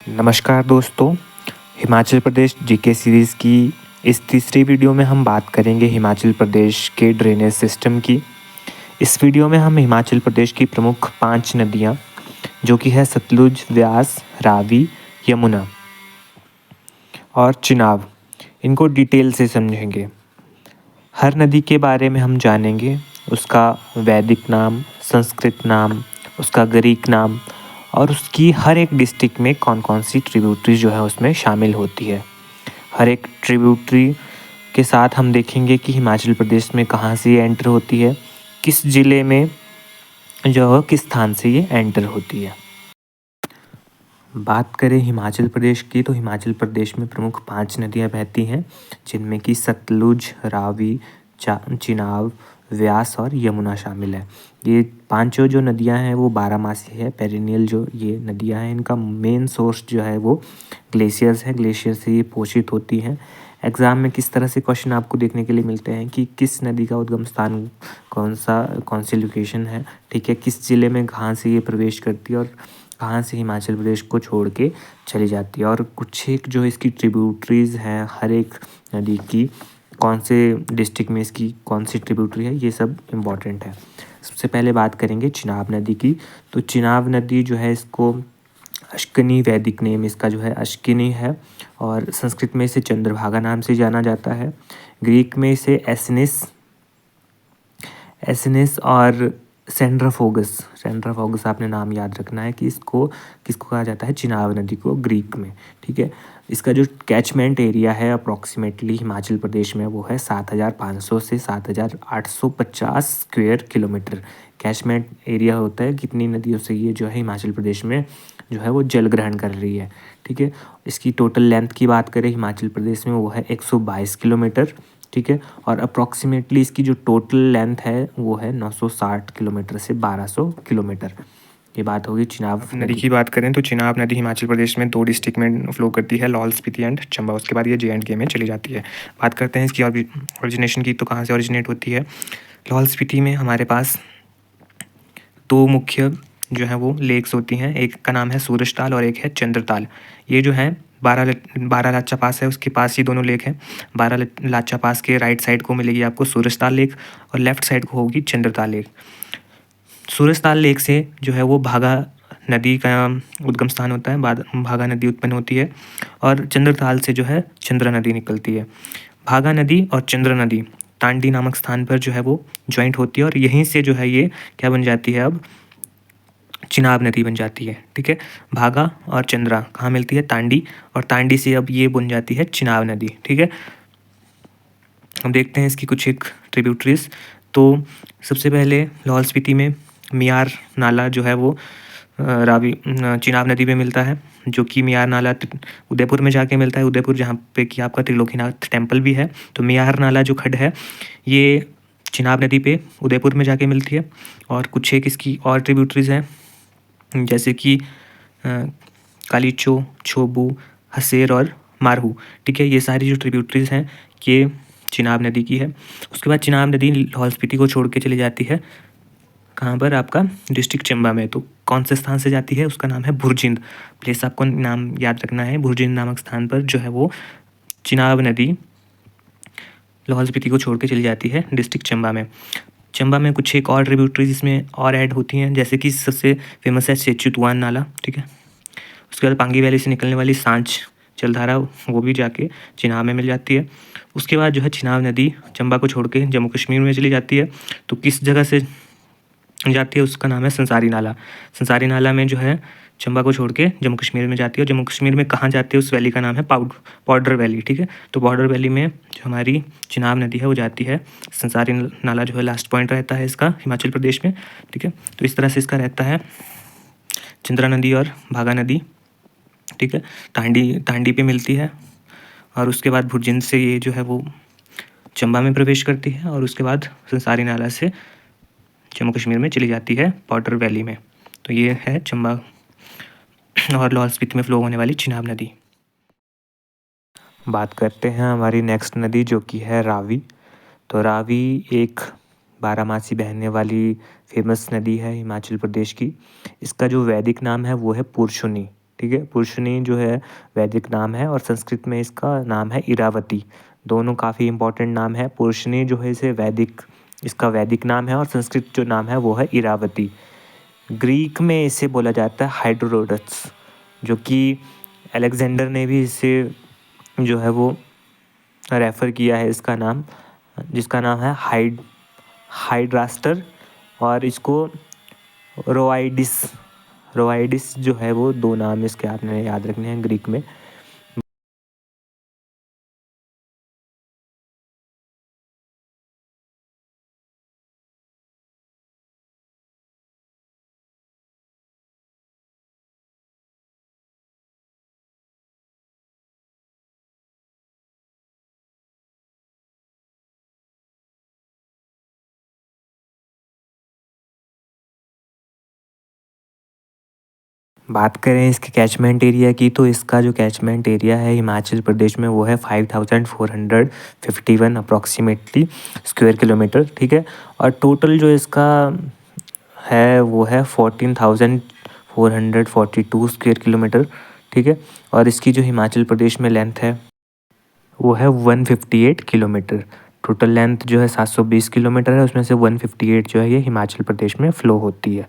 नमस्कार दोस्तों, Himachal Pradesh GK series की इस तीसरी वीडियो में हम बात करेंगे हिमाचल प्रदेश के ड्रेनेज सिस्टम की। इस वीडियो में हम हिमाचल प्रदेश की प्रमुख 5 नदियाँ जो कि है सतलुज, व्यास, रावी, यमुना और चिनाब, इनको डिटेल से समझेंगे। हर नदी के बारे में हम जानेंगे, उसका वैदिक नाम, संस्कृत नाम, उसका ग्रीक नाम और उसकी हर एक डिस्ट्रिक्ट में कौन कौन सी ट्रिब्यूटरी जो है उसमें शामिल होती है। हर एक ट्रिब्यूटरी के साथ हम देखेंगे कि हिमाचल प्रदेश में कहाँ से ये एंटर होती है, किस ज़िले में जो है किस स्थान से ये एंटर होती है। बात करें हिमाचल प्रदेश की तो हिमाचल प्रदेश में प्रमुख 5 नदियाँ बहती हैं, जिनमें कि सतलुज, रावी, चिनाब, व्यास और यमुना शामिल है। ये पांचों जो नदियाँ हैं वो बारहमासी है, पेरिनियल जो ये नदियाँ हैं इनका मेन सोर्स जो है वो ग्लेशियर्स है, ग्लेशियर से ये पोषित होती हैं। एग्ज़ाम में किस तरह से क्वेश्चन आपको देखने के लिए मिलते हैं कि किस नदी का उद्गम स्थान कौन सी लोकेशन है, ठीक है, किस ज़िले में कहाँ से ये प्रवेश करती है और कहाँ से हिमाचल प्रदेश को छोड़ के चली जाती है। और कुछ एक जो इसकी ट्रिब्यूटरीज़ हैं हर एक नदी की, कौन से डिस्ट्रिक्ट में इसकी कौन सी ट्रिब्यूटरी है, ये सब इम्पॉर्टेंट है। सबसे पहले बात करेंगे चिनाब नदी की। तो चिनाब नदी जो है इसको अश्किनी, वैदिक नेम इसका जो है अश्किनी है और संस्कृत में इसे चंद्रभागा नाम से जाना जाता है। ग्रीक में इसे एसिनिस एसिनिस और सेंड्राफोगस आपने नाम याद रखना है कि इसको किसको कहा जाता है, चिनाब नदी को ग्रीक में, ठीक है। इसका जो कैचमेंट एरिया है अप्रॉक्सीमेटली हिमाचल प्रदेश में वो है 7,500 से 7,850 स्क्वायर किलोमीटर कैचमेंट एरिया होता है। कितनी नदियों से ये जो है हिमाचल प्रदेश में जो है वो जल ग्रहण कर रही है, ठीक है। इसकी टोटल लेंथ की बात करें हिमाचल प्रदेश में वो है 122 किलोमीटर, ठीक है। और अप्रॉक्सीमेटली इसकी जो टोटल लेंथ है वो है 960 किलोमीटर से 1200 किलोमीटर। ये बात होगी चिनाब नदी की। बात करें तो चिनाब नदी हिमाचल प्रदेश में 2 डिस्ट्रिक्ट में फ्लो करती है, लाहौल स्पीति एंड चंबा। उसके बाद ये जे.एंड.के में चली जाती है। बात करते हैं इसकी ओरिजिनेशन की, तो कहाँ से ओरिजिनेट होती है। लाहौल स्पीति में हमारे पास 2 मुख्य जो है वो लेक्स होती हैं, एक का नाम है सूरजताल और एक है चंद्रताल। ये जो है बारह लाचा पास है, उसके पास ही दोनों लेक हैं। बारह लाचा पास के राइट साइड को मिलेगी आपको सूरजताल लेक और लेफ्ट साइड को होगी चंद्रताल लेक। सूरजताल लेक से जो है वो भागा नदी का उद्गम स्थान होता है, भागा नदी उत्पन्न होती है और चंद्रताल से जो है चंद्रा नदी निकलती है। भागा नदी और चंद्रा नदी तांडी नामक स्थान पर जो है वो ज्वाइंट होती है और यहीं से जो है ये क्या बन जाती है, अब चिनाब नदी बन जाती है, ठीक है। भागा और चंद्रा कहाँ मिलती है, तांडी, और तांडी से अब ये बन जाती है चिनाब नदी, ठीक है। हम देखते हैं इसकी कुछ एक ट्रिब्यूटरीज। तो सबसे पहले लाहौल स्पीति में मियार नाला जो है वो चिनाब नदी में मिलता है, जो कि मियार नाला उदयपुर में जाके मिलता है, उदयपुर जहाँ पे कि आपका त्रिलोकीनाथ टेम्पल भी है। तो मियार नाला जो खड्ड है ये चिनाब नदी पे उदयपुर में जाके मिलती है। और कुछ एक इसकी और ट्रिब्यूटरीज हैं जैसे कि कालीचो, छोबू, हसेर और मारहू, ठीक है। ये सारी जो ट्रिब्यूटरीज हैं ये चिनाब नदी की है। उसके बाद चिनाब नदी लाहौल स्पीति को छोड़ के चली जाती है कहाँ पर, आपका डिस्ट्रिक्ट चंबा में। तो कौन से स्थान से जाती है, उसका नाम है भुरजिंद। प्लेस आपको नाम याद रखना है, भुरजिंद नामक स्थान पर जो है वो चिनाब नदी लाहौल स्पीति को छोड़ के चली जाती है डिस्ट्रिक्ट चंबा में। चंबा में कुछ एक और ट्रिब्यूटरीज इसमें और ऐड होती हैं, जैसे कि सबसे फेमस है सेचुतवान नाला, ठीक है। उसके बाद पांगी वैली से निकलने वाली सांच जलधारा वो भी जाके चिनाब में मिल जाती है। उसके बाद जो है चिनाब नदी चंबा को छोड़ के जम्मू कश्मीर में चली जाती है। तो किस जगह से जाती है, उसका नाम है संसारी नाला। संसारी नाला में जो है चंबा को छोड़ के जम्मू कश्मीर में जाती है। और जम्मू कश्मीर में कहाँ जाती है, उस वैली का नाम है पाउडर वैली, ठीक है। तो पाउडर वैली में जो हमारी चिनाब नदी है वो जाती है। संसारी नाला जो है लास्ट पॉइंट रहता है इसका हिमाचल प्रदेश में, ठीक है। तो इस तरह से इसका रहता है चंद्रा नदी और भागा नदी, ठीक है, तांडी पे मिलती है। और उसके बाद भुरजिंद से ये जो है वो चंबा में प्रवेश करती है और उसके बाद संसारी नाला से जम्मू कश्मीर में चली जाती है पाउडर वैली में। तो ये है चंबा और लाहौल स्पीति में फ्लो होने वाली चिनाब नदी। बात करते हैं हमारी नेक्स्ट नदी जो कि है रावी। तो रावी एक बारहमासी बहने वाली फेमस नदी है हिमाचल प्रदेश की। इसका जो वैदिक नाम है वो है पुरशुनी, ठीक है। पुरुषनी जो है वैदिक नाम है और संस्कृत में इसका नाम है इरावती। दोनों काफ़ी इंपॉर्टेंट नाम है। पुरुषनी जो है इसे वैदिक, इसका वैदिक नाम है और संस्कृत जो नाम है वो है इरावती। ग्रीक में इसे बोला जाता है हाइड्रोडोटस, जो कि अलेक्जेंडर ने भी इसे जो है वो रेफ़र किया है इसका नाम, जिसका नाम है हाइड्रास्टर। और इसको रोआइडिस, रोआइडिस जो है वो 2 नाम इसके आपने याद रखने हैं ग्रीक में। बात करें इसके कैचमेंट एरिया की, तो इसका जो कैचमेंट एरिया है हिमाचल प्रदेश में वो है 5451 अप्रॉक्सीमेटली स्क्वायर किलोमीटर, ठीक है। और टोटल जो इसका है वो है 14,442 स्क्वायर किलोमीटर, ठीक है। और इसकी जो हिमाचल प्रदेश में लेंथ है वो है 158 किलोमीटर। टोटल लेंथ जो है 720 किलोमीटर है, उसमें से 158 जो है ये हिमाचल प्रदेश में फ़्लो होती है।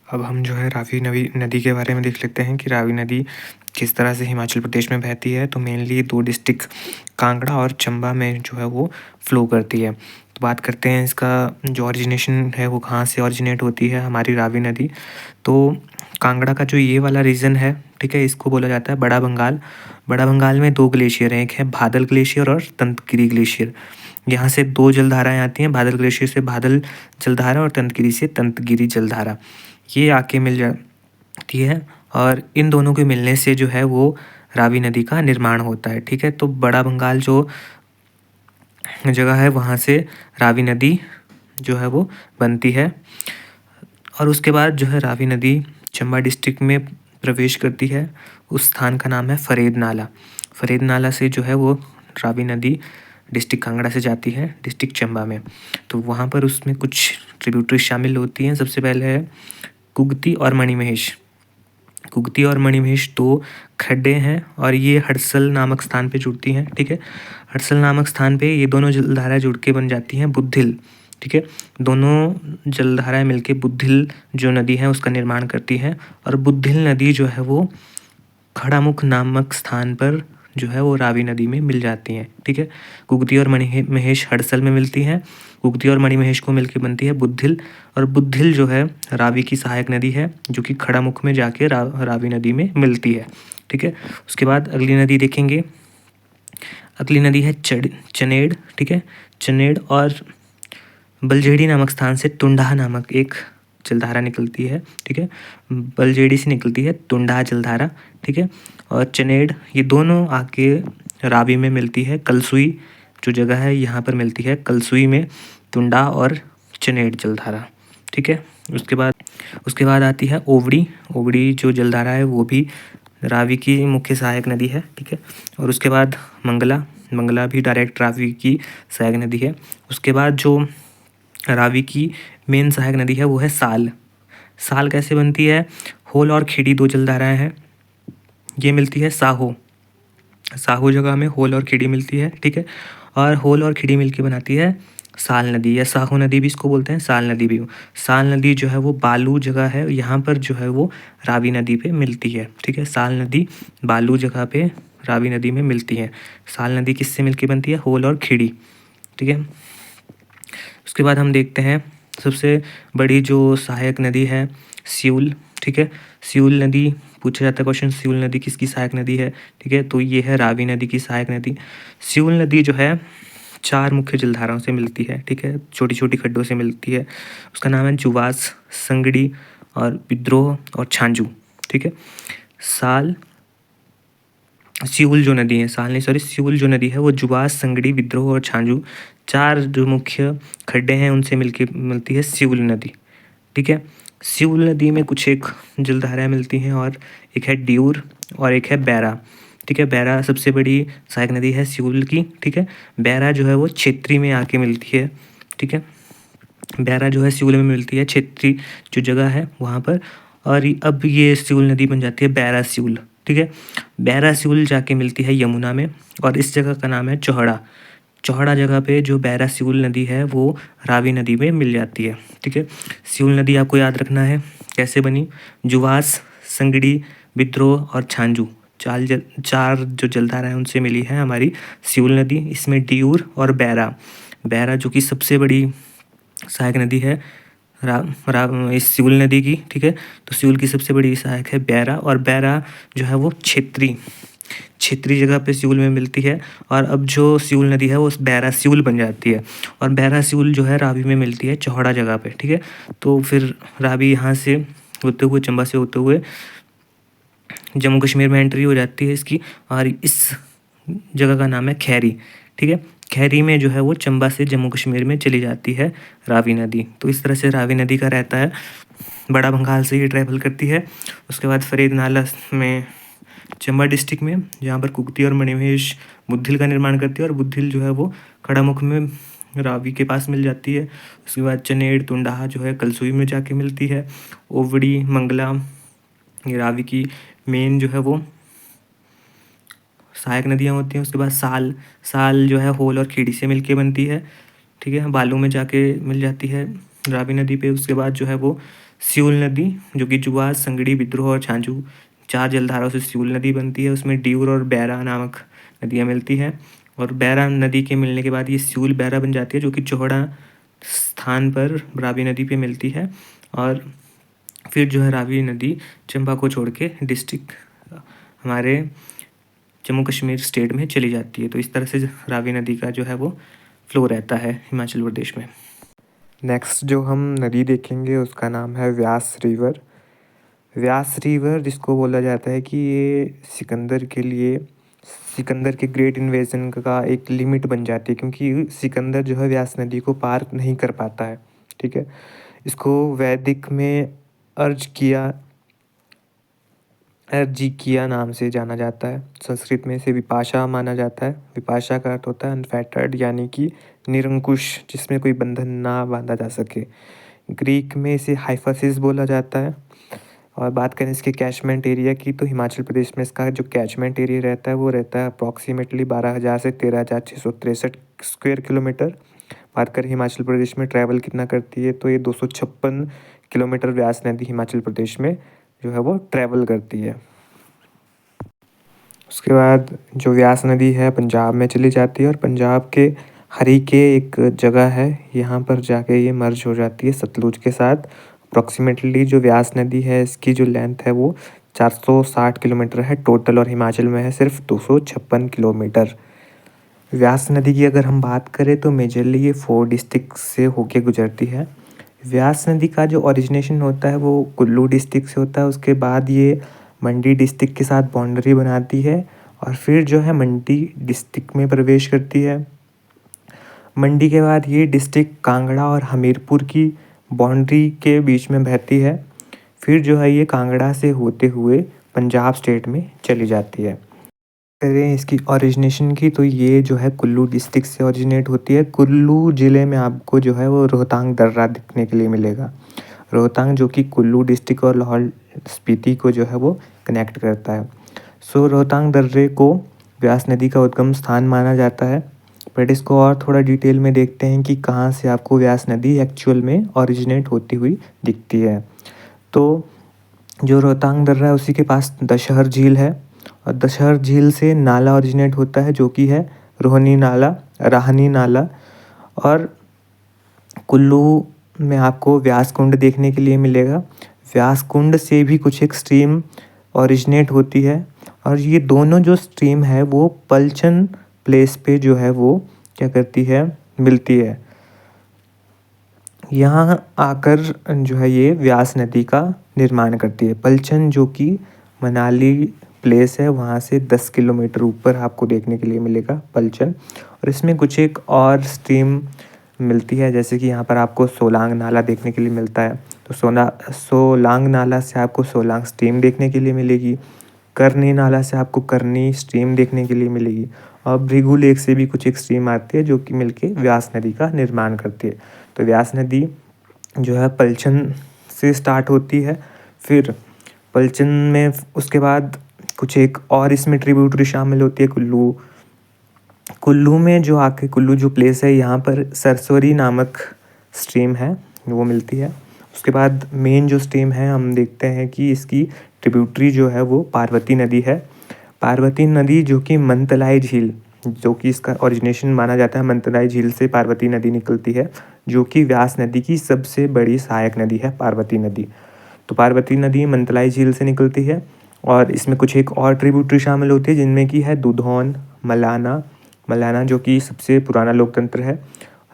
अब हम जो है रावी नदी के बारे में देख लेते हैं कि रावी नदी किस तरह से हिमाचल प्रदेश में बहती है। तो मेनली 2 डिस्ट्रिक्ट कांगड़ा और चंबा में जो है वो फ़्लो करती है। तो बात करते हैं इसका जो ओरिजिनेशन है वो कहाँ से ओरिजिनेट होती है हमारी रावी नदी। तो कांगड़ा का जो ये वाला रीजन है, ठीक है, इसको बोला जाता है बड़ा बंगाल। बड़ा बंगाल में 2 ग्लेशियर हैं, एक है बादल ग्लेशियर और तंतगिरी ग्लेशियर। यहाँ से 2 जलधाराएँ आती हैं, बादल ग्लेशियर से बादल जलधारा और तंतगिरी से तंतगिरी जलधारा। ये आके मिल जाती है और इन दोनों के मिलने से जो है वो रावी नदी का निर्माण होता है, ठीक है। तो बड़ा बंगाल जो जगह है वहाँ से रावी नदी जो है वो बनती है। और उसके बाद जो है रावी नदी चंबा डिस्ट्रिक्ट में प्रवेश करती है। उस स्थान का नाम है फरेद नाला। फरेद नाला से जो है वो रावी नदी डिस्ट्रिक्ट कांगड़ा से जाती है डिस्ट्रिक्ट चंबा में। तो वहाँ पर उसमें कुछ ट्रिब्यूटरी शामिल होती हैं। सबसे पहले है कुगती और मणिमहेश। कुगती और मणिमहेश 2 खड्डे हैं और ये हडसल नामक स्थान पे जुड़ती हैं, ठीक है। हडसल नामक स्थान पे ये दोनों जलधाराएँ जुड़ के बन जाती हैं बुद्धिल, ठीक है। दोनों जलधाराएँ मिलके बुद्धिल जो नदी है उसका निर्माण करती हैं। और बुद्धिल नदी जो है वो खड़ामुख नामक स्थान पर जो है वो रावी नदी में मिल जाती हैं, ठीक है। कुगती और मणिमहेश हडसल में मिलती हैं। कुगती और मणिमहेश को मिलके बनती है बुद्धिल। और बुद्धिल जो है रावी की सहायक नदी है जो कि खड़ामुख में जाके रावी नदी में मिलती है, ठीक है। उसके बाद अगली नदी देखेंगे। अगली नदी है चनेड़, ठीक है। चनेड़ और बलझेड़ी नामक स्थान से टुंडा नामक एक जलधारा निकलती है, ठीक है। बलझेड़ी से निकलती है टुंडा जलधारा, ठीक है। और चनेड़, ये दोनों आके रावी में मिलती है कलसुई जो जगह है यहाँ पर मिलती है कलसुई में टुंडा और चनेड़ जलधारा, ठीक है। उसके बाद आती है ओवड़ी। ओवड़ी जो जलधारा है वो भी रावी की मुख्य सहायक नदी है, ठीक है। और उसके बाद मंगला। मंगला भी डायरेक्ट रावी की सहायक नदी है। उसके बाद जो रावी की मेन सहायक नदी है वो है साल। साल कैसे बनती है? होल और खिड़ी 2 जलधाराएँ हैं, ये मिलती है साहो। साहो जगह में होल और खिड़ी मिलती है, ठीक है। और होल और खिड़ी मिलके बनाती है साल नदी या साहो नदी भी इसको बोलते हैं, साल नदी भी। साल नदी जो है वो बालू जगह है, यहाँ पर जो है वो रावी नदी पे मिलती है, ठीक है। साल नदी बालू जगह पे रावी नदी में मिलती है। साल नदी किससे मिलके बनती है? होल और खिड़ी, ठीक है। उसके बाद हम देखते हैं सबसे बड़ी जो सहायक नदी है सियूल, ठीक है। सियूल नदी पूछा जाता है क्वेश्चन, सियूल नदी किसकी सहायक नदी है, ठीक है। तो ये है रावी नदी की सहायक नदी। सियूल नदी जो है 4 मुख्य जलधाराओं से मिलती है, ठीक है, छोटी छोटी खड्डों से मिलती है। उसका नाम है जुवास, संगड़ी और विद्रोह और छांजू, ठीक है। सियूल जो नदी है, सियूल जो नदी है वो जुवास, संगड़ी, विद्रोह और छांजू 4 जो मुख्य खड्डे हैं उनसे मिलके मिलती है सियूल नदी, ठीक है। सियूल नदी में कुछ एक जलधाराएँ मिलती हैं और एक है ड्यूर और एक है बैरा, ठीक है। बैरा सबसे बड़ी सहायक नदी है सियूल की, ठीक है। बैरा जो है वो क्षेत्री में आके मिलती है, ठीक है। बैरा जो है सियूल में मिलती है, क्षेत्री जो जगह है वहाँ पर। और अब ये सिउल नदी बन जाती है बैरा सिउल, ठीक है। बैरा सिउल जाके मिलती है यमुना में, और इस जगह का नाम है चौहड़ा। चौहड़ा जगह पे जो बैरा सिउल नदी है वो रावी नदी में मिल जाती है, ठीक है। सिउल नदी आपको याद रखना है कैसे बनी। जुवास, संगड़ी, विद्रोह और छांजू चार जो जलधारा हैं उनसे मिली है हमारी सिउल नदी। इसमें डियूर और बैरा, बैरा जो कि सबसे बड़ी सहायक नदी है इस सिउल नदी की, ठीक है। तो सिउल की सबसे बड़ी सहायक है बैरा, और बैरा जो है वो क्षेत्री जगह पे सिउल में मिलती है। और अब जो सिउल नदी है वो बैरा सिउल बन जाती है, और बैरा सिउल जो है रावी में मिलती है चौहड़ा जगह पे, ठीक है। तो फिर रावी यहाँ से होते हुए, चंबा से होते हुए जम्मू कश्मीर में एंट्री हो जाती है इसकी, और इस जगह का नाम है खैरी, ठीक है। खैरी में जो है वो चंबा से जम्मू कश्मीर में चली जाती है रावी नदी। तो इस तरह से रावी नदी का रहता है, बड़ा भंगाल से ये ट्रैवल करती है। उसके बाद फरीद नाला में चंबा डिस्ट्रिक्ट में, जहाँ पर कुक्ति और मणिमहेश बुद्धिल का निर्माण करती है, और बुद्धिल जो है वो खड़ामुख में रावी के पास मिल जाती है। उसके बाद चनेड़ तुंडाहा जो है कलसुई में जाके मिलती है। ओवड़ी, मंगला, ये रावी की मेन जो है वो सहायक नदियाँ होती हैं। उसके बाद साल जो है होल और खेड़ी से मिलके बनती है, ठीक है। बालू में जाके मिल जाती है रावी नदी पे। उसके बाद जो है वो सिउल नदी, जो कि जुवास, संगड़ी, विद्रोह और छांजू चार जलधाराओं से सिउल नदी बनती है। उसमें डियूर और बैरा नामक नदियाँ मिलती हैं, और बैरा नदी के मिलने के बाद ये सिउल बैरा बन जाती है, जो कि चौहड़ा स्थान पर रावी नदी पे मिलती है। और फिर जो है रावी नदी चंबा को छोड़ के डिस्ट्रिक्ट हमारे जम्मू कश्मीर स्टेट में चली जाती है। तो इस तरह से रावी नदी का जो है वो फ्लो रहता है हिमाचल प्रदेश में। नेक्स्ट जो हम नदी देखेंगे उसका नाम है व्यास रिवर। व्यास रिवर जिसको बोला जाता है कि ये सिकंदर के ग्रेट इन्वेजन का एक लिमिट बन जाती है, क्योंकि सिकंदर जो है व्यास नदी को पार नहीं कर पाता है, ठीक है। इसको वैदिक में अर्जिकिया नाम से जाना जाता है। संस्कृत में इसे विपाशा माना जाता है। विपाशा का अर्थ होता है अनफेटर्ड, यानी कि निरंकुश, जिसमें कोई बंधन ना बांधा जा सके। ग्रीक में इसे हाइफासिस बोला जाता है। और बात करें इसके कैचमेंट एरिया की, तो हिमाचल प्रदेश में इसका जो कैचमेंट एरिया रहता है वो रहता है अप्रॉक्सीमेटली 12,000 से 13,663 स्क्वायर किलोमीटर। बात करें हिमाचल प्रदेश में ट्रैवल कितना करती है, तो ये 256 किलोमीटर व्यास नदी हिमाचल प्रदेश में जो है वो ट्रैवल करती है। उसके बाद जो व्यास नदी है पंजाब में चली जाती है, और पंजाब के हरीके एक जगह है, यहाँ पर जाके ये मर्ज हो जाती है सतलुज के साथ। अप्रॉक्सीमेटली जो व्यास नदी है इसकी जो लेंथ है वो 460 किलोमीटर है टोटल, और हिमाचल में है सिर्फ 256 किलोमीटर। व्यास नदी की अगर हम बात करें तो मेजरली ये 4 डिस्ट्रिक्ट से होके गुजरती है। व्यास नदी का जो ओरिजिनेशन होता है वो कुल्लू डिस्ट्रिक्ट से होता है। उसके बाद ये मंडी डिस्ट्रिक्ट के साथ बाउंड्री बनाती है, और फिर जो है मंडी डिस्ट्रिक्ट में प्रवेश करती है। मंडी के बाद ये डिस्ट्रिक्ट कांगड़ा और हमीरपुर की बाउंड्री के बीच में बहती है। फिर जो है ये कांगड़ा से होते हुए पंजाब स्टेट में चली जाती है। करें इसकी ओरिजिनेशन की, तो ये जो है कुल्लू डिस्ट्रिक्ट से ओरिजिनेट होती है। कुल्लू ज़िले में आपको जो है वो रोहतांग दर्रा दिखने के लिए मिलेगा। रोहतांग जो कि कुल्लू डिस्ट्रिक्ट और लाहौल स्पीति को जो है वो कनेक्ट करता है। सो रोहतांग दर्रे को व्यास नदी का उद्गम स्थान माना जाता है। बट इसको और थोड़ा डिटेल में देखते हैं कि कहाँ से आपको व्यास नदी एक्चुअल में ओरिजिनेट होती हुई दिखती है। तो जो रोहतांग दर्रा है उसी के पास दशहर झील है, और दशहर झील से नाला ओरिजिनेट होता है जो कि है राहनी नाला। और कुल्लू में आपको व्यास कुंड देखने के लिए मिलेगा। व्यास कुंड से भी कुछ एक स्ट्रीम ओरिजिनेट होती है, और ये दोनों जो स्ट्रीम है वो पलचन प्लेस पे जो है वो क्या करती है, मिलती है। यहाँ आकर जो है ये व्यास नदी का निर्माण करती है। पलचन जो कि मनाली प्लेस है वहाँ से 10 किलोमीटर ऊपर आपको देखने के लिए मिलेगा पलचन। और इसमें कुछ एक और स्ट्रीम मिलती है, जैसे कि यहाँ पर आपको सोलांग नाला देखने के लिए मिलता है। तो सोलांग नाला से आपको सोलांग स्ट्रीम देखने के लिए मिलेगी। करनी नाला से आपको करनी स्ट्रीम देखने के लिए मिलेगी। और भृगु लेक से भी कुछ एक स्ट्रीम आती है जो कि मिलके व्यास नदी का निर्माण करती है। तो व्यास नदी जो है पलचन से स्टार्ट होती है, फिर पलचन में उसके बाद कुछ एक और इसमें ट्रिब्यूटरी शामिल होती है कुल्लू। कुल्लू में जो आके कुल्लू जो प्लेस है यहाँ पर सरस्वती नामक स्ट्रीम है वो मिलती है। उसके बाद मेन जो स्ट्रीम है हम देखते हैं कि इसकी ट्रिब्यूटरी जो है वो पार्वती नदी है। पार्वती नदी जो कि मंतलाई झील, जो कि इसका ओरिजिनेशन माना जाता है मंतलाई झील से पार्वती नदी निकलती है, जो कि व्यास नदी की सबसे बड़ी सहायक नदी है पार्वती नदी। तो पार्वती नदी मंतलाई झील से निकलती है और इसमें कुछ एक और ट्रिब्यूटरी शामिल होती है जिनमें की है दुधौन, मलाना, मलाना जो कि सबसे पुराना लोकतंत्र है,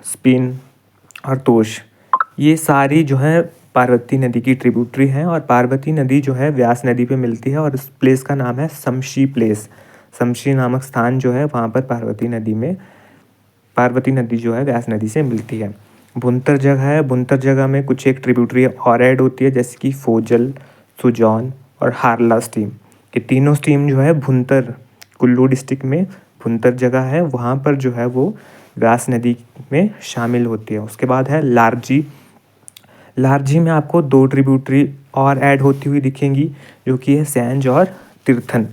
स्पिन और तोश। ये सारी जो है पार्वती नदी की ट्रिब्यूटरी हैं और पार्वती नदी जो है व्यास नदी पे मिलती है और इस प्लेस का नाम है शमशी प्लेस। शमशी नामक स्थान जो है वहाँ पर पार्वती नदी जो है व्यास नदी से मिलती है। भुंतर जगह है, भुंतर जगह में कुछ एक ट्रिब्यूटरी और ऐड होती है जैसे कि फोजल, सुजौन और हारला स्ट्रीम। ये तीनों स्ट्रीम जो है भुंतर, कुल्लू डिस्ट्रिक्ट में भुंतर जगह है वहाँ पर जो है वो व्यास नदी में शामिल होती है। उसके बाद है लारजी। लारजी में आपको 2 ट्रिब्यूटरी और ऐड होती हुई दिखेंगी जो कि है सैंज और तीर्थन।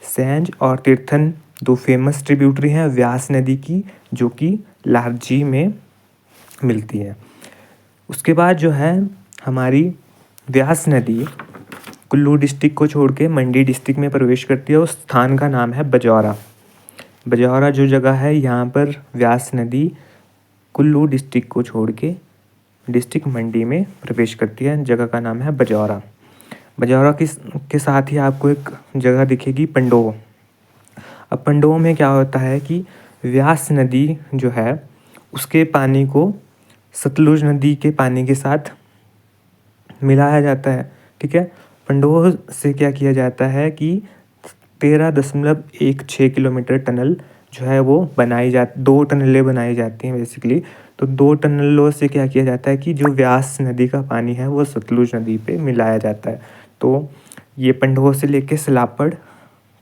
सैंज और तीर्थन 2 फेमस ट्रिब्यूटरी हैं व्यास नदी की जो कि लारजी में मिलती है। उसके बाद जो है हमारी व्यास नदी कुल्लू डिस्ट्रिक्ट को छोड़ के मंडी डिस्ट्रिक्ट में प्रवेश करती है। उस स्थान का नाम है बजौरा। बजौरा जो जगह है यहाँ पर व्यास नदी कुल्लू डिस्ट्रिक्ट को छोड़ के डिस्ट्रिक्ट मंडी में प्रवेश करती है। जगह का नाम है बजौरा। बजौरा के साथ ही आपको एक जगह दिखेगी पंडोह। अब पंडोह में क्या होता है कि व्यास नदी जो है उसके पानी को सतलुज नदी के पानी के साथ मिलाया जाता है। ठीक है, पंडोह से क्या किया जाता है कि 13.16 किलोमीटर टनल जो है वो 2 टनलें बनाई जाती हैं बेसिकली। तो 2 टनलों से क्या किया जाता है कि जो व्यास नदी का पानी है वो सतलुज नदी पे मिलाया जाता है। तो ये पंडोह से लेके सलापड़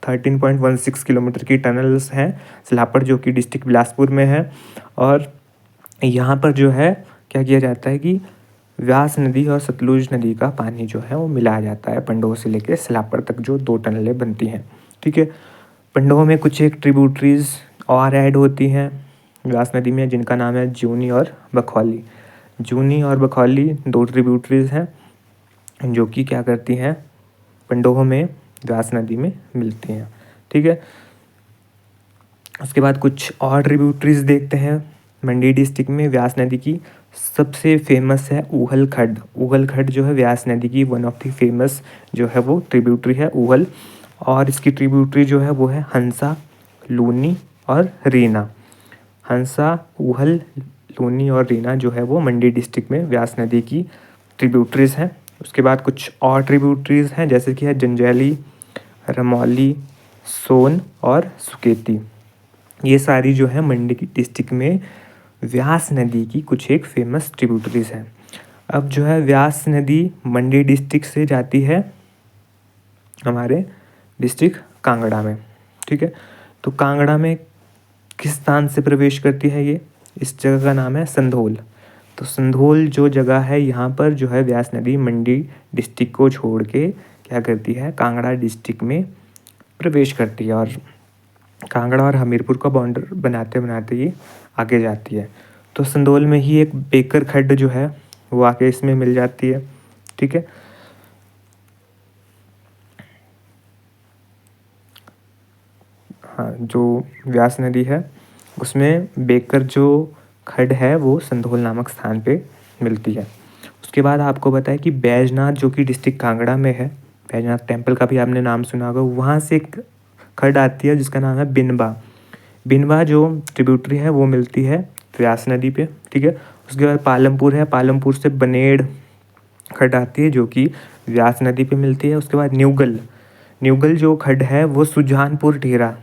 13.16 किलोमीटर की टनल्स हैं। सलापड़ जो कि डिस्ट्रिक्ट बिलासपुर में है और यहाँ पर जो है क्या किया जाता है कि व्यास नदी और सतलुज नदी का पानी जो है वो मिलाया जाता है पंडोह से लेके सलापड़ तक जो 2 टनलें बनती हैं। ठीक है, पंडोह में कुछ एक ट्रिब्यूटरीज और ऐड होती हैं व्यास नदी में जिनका नाम है जूनी और बखौली। जूनी और बखौली 2 ट्रिब्यूटरीज हैं जो कि क्या करती हैं पंडोह में व्यास नदी में मिलती हैं। ठीक है, उसके बाद कुछ और ट्रिब्यूटरीज देखते हैं। मंडी डिस्ट्रिक्ट में व्यास नदी की सबसे फेमस है ऊहल खड्ड। ऊहल खड्ड जो है व्यास नदी की वन ऑफ द फेमस जो है वो ट्रिब्यूटरी है ऊहल, और इसकी ट्रिब्यूटरी जो है वो है हंसा, लूनी और रीना। हंसा, ऊहल, लूनी और रीना जो है वो मंडी डिस्ट्रिक्ट में व्यास नदी की ट्रिब्यूटरीज हैं। उसके बाद कुछ और ट्रिब्यूटरीज हैं जैसे कि है जंजैली, रमौली, सोन और सुकेती। ये सारी जो है मंडी की डिस्ट्रिक्ट में व्यास नदी की कुछ एक फेमस ट्रिब्यूटरीज हैं। अब जो है व्यास नदी मंडी डिस्ट्रिक्ट से जाती है हमारे डिस्ट्रिक्ट कांगड़ा में। ठीक है, तो कांगड़ा में किस स्थान से प्रवेश करती है ये, इस जगह का नाम है संधोल। तो संधोल जो जगह है यहाँ पर जो है व्यास नदी मंडी डिस्ट्रिक्ट को छोड़ के क्या करती है कांगड़ा डिस्ट्रिक्ट में प्रवेश करती है और कांगड़ा और हमीरपुर का बॉर्डर बनाते बनाते ये आगे जाती है। तो संधोल में ही एक बेकर खड्ड जो है वो आके इसमें मिल जाती है। ठीक है, हाँ, जो व्यास नदी है उसमें बेकर जो खड्ड है वो संधोल नामक स्थान पे मिलती है। उसके बाद आपको बताया कि बैजनाथ जो कि डिस्ट्रिक्ट कांगड़ा में है, बैजनाथ टेम्पल का भी आपने नाम सुना होगा, वहाँ से एक खड्ड आती है जिसका नाम है बिनबा। बिनबा जो ट्रिब्यूटरी है वो मिलती है व्यास नदी पे। ठीक है, उसके बाद पालमपुर है, पालमपुर से बनेड़ खड्ड आती है जो कि व्यास नदी पे मिलती है। उसके बाद न्यूगल, न्यूगल जो खड्ड है वो सुजानपुर ढेरा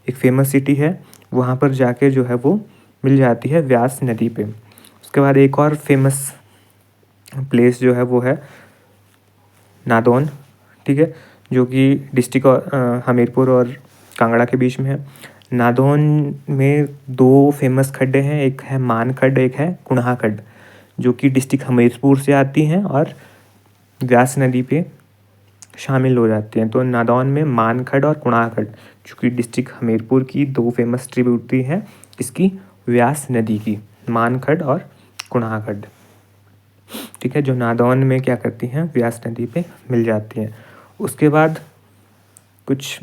एक फेमस सिटी है, वहाँ पर जाके जो है वो मिल जाती है व्यास नदी पे। उसके बाद एक और फेमस प्लेस जो है वो है नादौन। ठीक है, जो कि डिस्ट्रिक्ट हमीरपुर और कांगड़ा के बीच में है। नादौन में 2 फेमस खड्डे हैं, एक है मान खड्ड, एक है कुणहा खड्ड, जो कि डिस्ट्रिक्ट हमीरपुर से आती हैं और व्यास नदी पे शामिल हो जाती हैं। तो नादौन में मानखड़ और कुणाखड़, जो कि डिस्ट्रिक्ट हमीरपुर की 2 फेमस ट्रिब्यूटरी हैं इसकी, व्यास नदी की, मानखड़ और कुणाखड़, ठीक है, जो नादौन में क्या करती हैं, व्यास नदी पे मिल जाती हैं। उसके बाद कुछ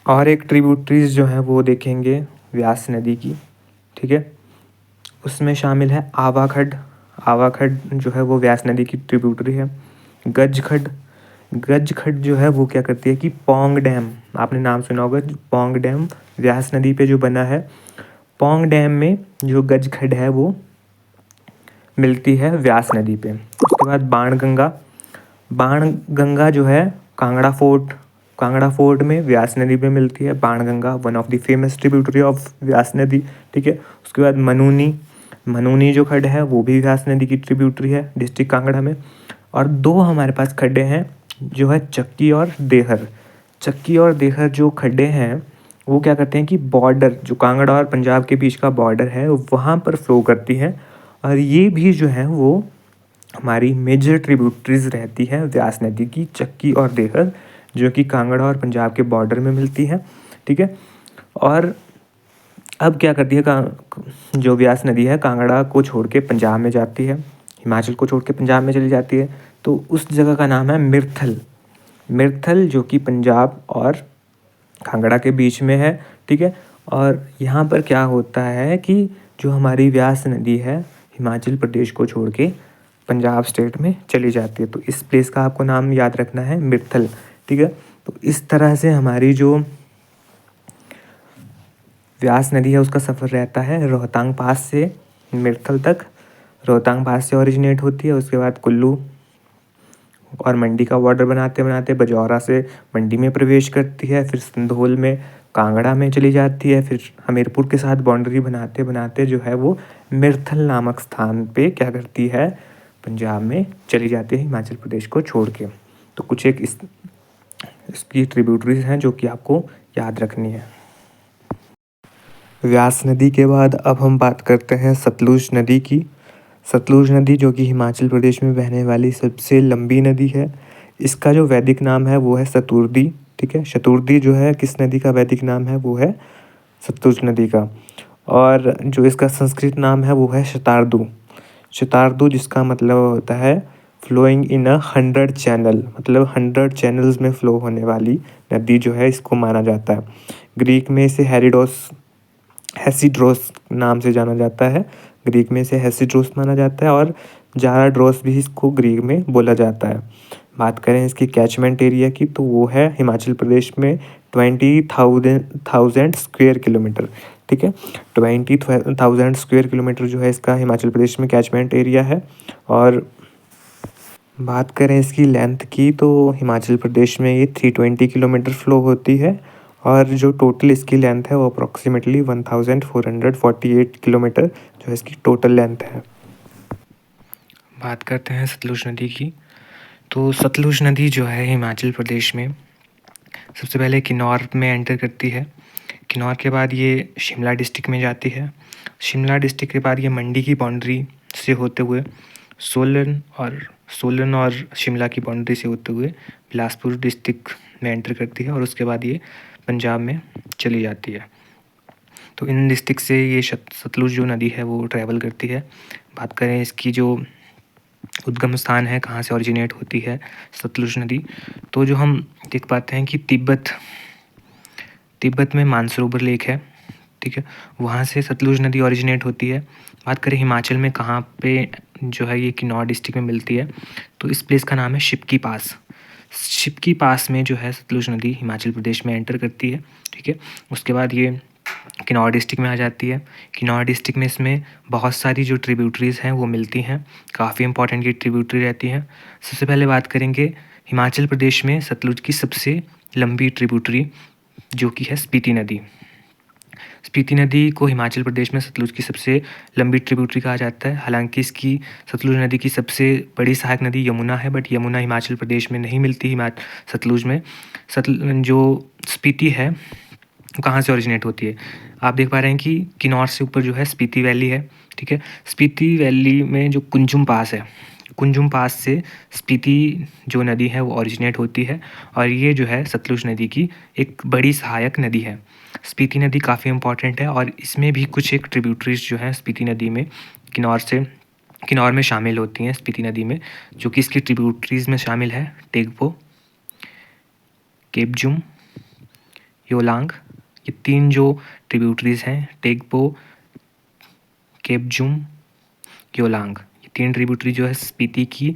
और एक ट्रिब्यूटरीज जो हैं वो देखेंगे व्यास नदी की, ठीक है। उसमें शामिल है आवाखड़, आवाखड़ जो है वो व्यास नदी की ट्रिब्यूटरी है। गजखड़, गजखड़ जो है वो क्या करती है कि पौंग डैम, आपने नाम सुना होगा, पौंग डैम व्यास नदी पे जो बना है, पौंग डैम में जो गजखड़ है वो मिलती है व्यास नदी पे। उसके बाद बाणगंगा, बाणगंगा जो है कांगड़ा फोर्ट, कांगड़ा फोर्ट में व्यास नदी पे मिलती है Banganga, one of the famous tributary of Beas नदी, ठीक है। उसके बाद मनुनी, मनुनी जो खड्ड है वो भी व्यास नदी की ट्रिब्यूटरी है डिस्ट्रिक्ट कांगड़ा में। और दो हमारे पास खड्डे हैं जो है चक्की और देहर। चक्की और देहर जो खड्डे हैं वो क्या करते हैं कि बॉर्डर, जो कांगड़ा और पंजाब के बीच का बॉर्डर है वहाँ पर फ्लो करती हैं, और ये भी जो है वो हमारी मेजर ट्रिब्यूटरीज रहती है व्यास नदी की, चक्की और देहर, जो कि कांगड़ा और पंजाब के बॉर्डर में मिलती है, ठीक है। और अब क्या करती है, जो व्यास नदी है कांगड़ा को छोड़ के पंजाब में जाती है, हिमाचल को छोड़ के पंजाब में चली जाती है, तो उस जगह का नाम है मिरथल। मिरथल जो कि पंजाब और कांगड़ा के बीच में है, ठीक है। और यहाँ पर क्या होता है कि जो हमारी व्यास नदी है हिमाचल प्रदेश को छोड़ के पंजाब स्टेट में चली जाती है, तो इस प्लेस का आपको नाम याद रखना है मिरथल, ठीक है। तो इस तरह से हमारी जो व्यास नदी है उसका सफ़र रहता है रोहतांग पास से मिरथल तक। रोहतांग पास से ओरिजिनेट होती है, उसके बाद कुल्लू और मंडी का बॉर्डर बनाते बनाते बजौरा से मंडी में प्रवेश करती है, फिर संधोल में कांगड़ा में चली जाती है, फिर हमीरपुर के साथ बाउंड्री बनाते बनाते जो है वो मिरथल नामक स्थान पे क्या करती है, पंजाब में चली जाती है हिमाचल प्रदेश को छोड़ के। तो कुछ एक इसकी ट्रिब्यूटरीज हैं जो कि आपको याद रखनी है। व्यास नदी के बाद अब हम बात करते हैं सतलुज नदी की। सतलुज नदी जो कि हिमाचल प्रदेश में बहने वाली सबसे लंबी नदी है। इसका जो वैदिक नाम है वो है शतुर्दी, ठीक है। शतुर्दी जो है किस नदी का वैदिक नाम है, वो है सतलुज नदी का। और जो इसका संस्कृत नाम है वो है शतार्दू। शतार्दू जिसका मतलब होता है फ्लोइंग इन 100 चैनल, मतलब 100 चैनल्स में फ़्लो होने वाली नदी जो है इसको माना जाता है। ग्रीक में इसे हेसिड्रोस नाम से जाना जाता है, ग्रीक में इसे हेसिड्रोस माना जाता है, और जाराड्रोस भी इसको ग्रीक में बोला जाता है। बात करें इसकी कैचमेंट एरिया की तो वो है हिमाचल प्रदेश में 20,000 स्क्वायर किलोमीटर, ठीक है। 20,000 स्क्वायर किलोमीटर जो है इसका हिमाचल प्रदेश में कैचमेंट एरिया है। और बात करें इसकी लेंथ की तो हिमाचल प्रदेश में ये 320 किलोमीटर फ़्लो होती है, और जो टोटल इसकी लेंथ है वो अप्रॉक्सीमेटली 1448 किलोमीटर जो है इसकी टोटल लेंथ है। बात करते हैं सतलुज नदी की। तो सतलुज नदी जो है हिमाचल प्रदेश में सबसे पहले किन्नौर में एंटर करती है। किन्नौर के बाद ये शिमला डिस्ट्रिक्ट में जाती है। शिमला डिस्ट्रिक्ट के बाद ये मंडी की बाउंड्री से होते हुए सोलन और शिमला की बाउंड्री से होते हुए बिलासपुर डिस्ट्रिक्ट में एंटर करती है, और उसके बाद ये पंजाब में चली जाती है। तो इन डिस्ट्रिक्ट से ये सतलुज जो नदी है वो ट्रैवल करती है। बात करें इसकी जो उद्गम स्थान है, कहाँ से ओरिजिनेट होती है सतलुज नदी, तो जो हम देख पाते हैं कि तिब्बत में मानसरोवर लेक है, ठीक है, वहाँ से सतलुज नदी ओरिजिनेट होती है। बात करें हिमाचल में कहाँ पे जो है ये किन्नौर डिस्ट्रिक्ट में मिलती है, तो इस प्लेस का नाम है शिपकी पास। शिपकी पास में जो है सतलुज नदी हिमाचल प्रदेश में एंटर करती है, ठीक है। उसके बाद ये किन्नौर डिस्ट्रिक्ट में आ जाती है। किन्नौर डिस्ट्रिक्ट में इसमें बहुत सारी जो ट्रिब्यूटरीज़ हैं वो मिलती हैं, काफ़ी इंपॉर्टेंट ये ट्रिब्यूटरी रहती हैं। सबसे पहले बात करेंगे हिमाचल प्रदेश में सतलुज की सबसे लंबी ट्रिब्यूटरी जो कि है स्पीति नदी। स्पीति नदी को हिमाचल प्रदेश में सतलुज की सबसे लंबी ट्रिब्यूटरी कहा जाता है। हालांकि इसकी सतलुज नदी की सबसे बड़ी सहायक नदी यमुना है, बट यमुना हिमाचल प्रदेश में नहीं मिलती सतलुज में। जो स्पीति है कहाँ से ओरिजिनेट होती है, आप देख पा रहे हैं कि किन्नौर से ऊपर जो है स्पीति वैली है, ठीक है। स्पीति वैली में जो कुंजुम पास है, कुंजुम पास से स्पीति जो नदी है वो ओरिजिनेट होती है और ये जो है सतलुज नदी की एक बड़ी सहायक नदी है। स्पीति नदी काफ़ी इम्पॉर्टेंट है और इसमें भी कुछ एक ट्रिब्यूटरीज जो हैं स्पीति नदी में किन्नौर में शामिल होती हैं स्पीति नदी में, जो कि इसकी ट्रिब्यूटरीज में शामिल है टेगपो, केपजुम, योलांग। ये 3 जो ट्रिब्यूटरीज हैं टेगपो, केपजुम, योलांग, ये 3 ट्रिब्यूटरी जो है स्पीति